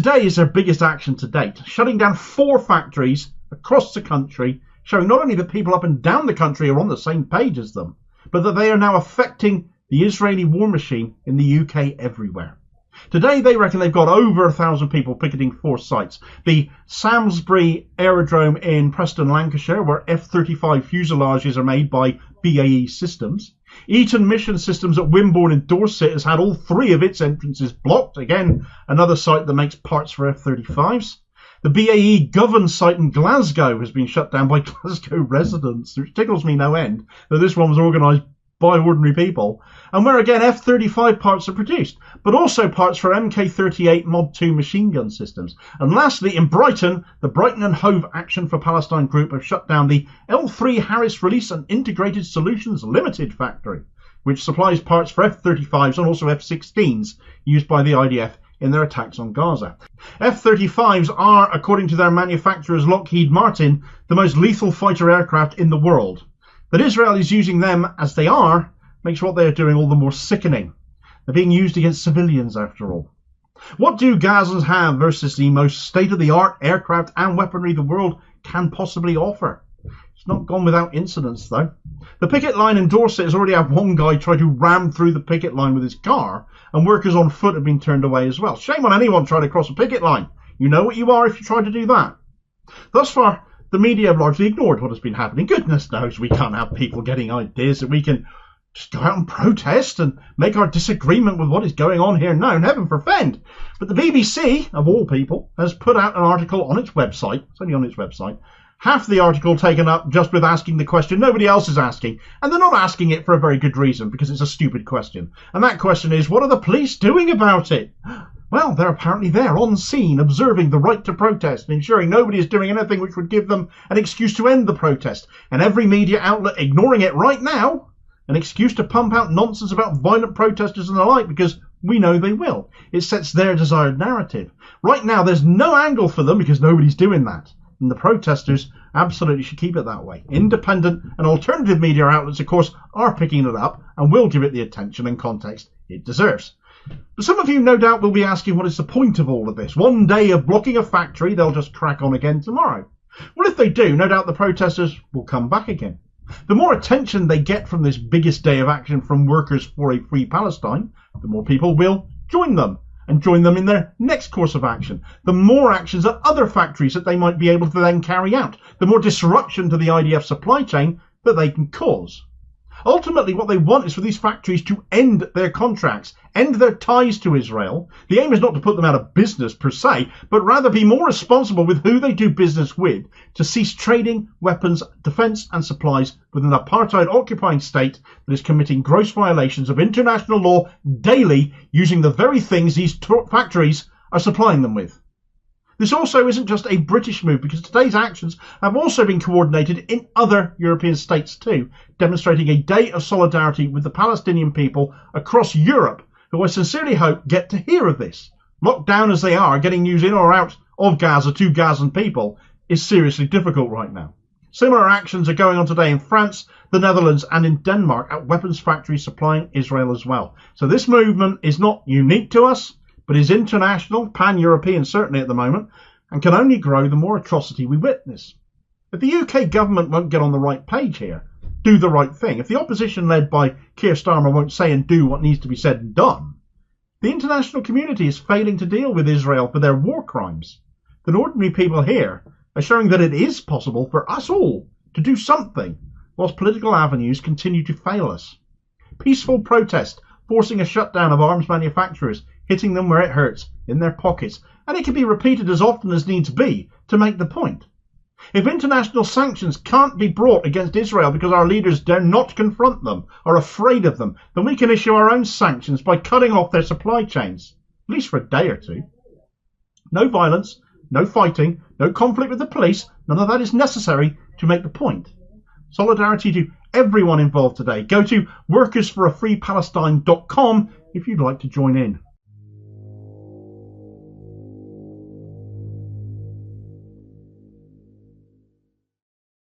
today is their biggest action to date, shutting down 4 factories across the country, showing not only that people up and down the country are on the same page as them, but that they are now affecting the Israeli war machine in the UK everywhere. Today they reckon they've got over 1,000 people picketing 4 sites. The Samlesbury Aerodrome in Preston, Lancashire, where F-35 fuselages are made by BAE Systems. Eton Mission Systems at Wimborne in Dorset has had all 3 of its entrances blocked. Again, another site that makes parts for F-35s. The BAE Govan site in Glasgow has been shut down by Glasgow residents, which tickles me no end that this one was organised by ordinary people, and where again F-35 parts are produced, but also parts for Mk-38 Mod 2 machine gun systems. And lastly, in Brighton, the Brighton and Hove Action for Palestine group have shut down the L3 Harris Release and Integrated Solutions Limited factory, which supplies parts for F-35s and also F-16s used by the IDF in their attacks on Gaza. F-35s are, according to their manufacturers Lockheed Martin, the most lethal fighter aircraft in the world. That Israel is using them as they are makes what they are doing all the more sickening. They're being used against civilians after all. What do Gazans have versus the most state-of-the-art aircraft and weaponry the world can possibly offer? It's not gone without incidents though. The picket line in Dorset has already had one guy try to ram through the picket line with his car, and workers on foot have been turned away as well. Shame on anyone trying to cross a picket line. You know what you are if you try to do that. Thus far, the media have largely ignored what has been happening. Goodness knows we can't have people getting ideas that we can just go out and protest and make our disagreement with what is going on here known. Heaven forfend. But the BBC, of all people, has put out an article on its website. It's only on its website. Half the article taken up just with asking the question nobody else is asking. And they're not asking it for a very good reason, because it's a stupid question. And that question is, what are the police doing about it? Well, they're apparently there on scene, observing the right to protest and ensuring nobody is doing anything which would give them an excuse to end the protest. And every media outlet ignoring it right now, an excuse to pump out nonsense about violent protesters and the like, because we know they will. It sets their desired narrative. Right now, there's no angle for them because nobody's doing that. And the protesters absolutely should keep it that way. Independent and alternative media outlets, of course, are picking it up and will give it the attention and context it deserves. But some of you no doubt will be asking what is the point of all of this. One day of blocking a factory, they'll just crack on again tomorrow. Well, if they do, no doubt the protesters will come back again. The more attention they get from this biggest day of action from workers for a free Palestine, the more people will join them and join them in their next course of action. The more actions at other factories that they might be able to then carry out. The more disruption to the IDF supply chain that they can cause. Ultimately, what they want is for these factories to end their contracts, end their ties to Israel. The aim is not to put them out of business per se, but rather be more responsible with who they do business with, to cease trading weapons, defence and supplies with an apartheid occupying state that is committing gross violations of international law daily, using the very things these factories are supplying them with. This also isn't just a British move, because today's actions have also been coordinated in other European states too, demonstrating a day of solidarity with the Palestinian people across Europe, who I sincerely hope get to hear of this. Locked down as they are, getting news in or out of Gaza to Gazan people is seriously difficult right now. Similar actions are going on today in France, the Netherlands and in Denmark at weapons factories supplying Israel as well. So this movement is not unique to us, but is international, pan-European certainly at the moment, and can only grow the more atrocity we witness. If the UK government won't get on the right page here, do the right thing, if the opposition led by Keir Starmer won't say and do what needs to be said and done, the international community is failing to deal with Israel for their war crimes, then ordinary people here are showing that it is possible for us all to do something, whilst political avenues continue to fail us. Peaceful protest, forcing a shutdown of arms manufacturers, hitting them where it hurts, in their pockets, and it can be repeated as often as needs be to make the point. If international sanctions can't be brought against Israel because our leaders dare not confront them, are afraid of them, then we can issue our own sanctions by cutting off their supply chains, at least for a day or two. No violence, no fighting, no conflict with the police, none of that is necessary to make the point. Solidarity to everyone involved today. Go to workersforafreepalestine.com if you'd like to join in.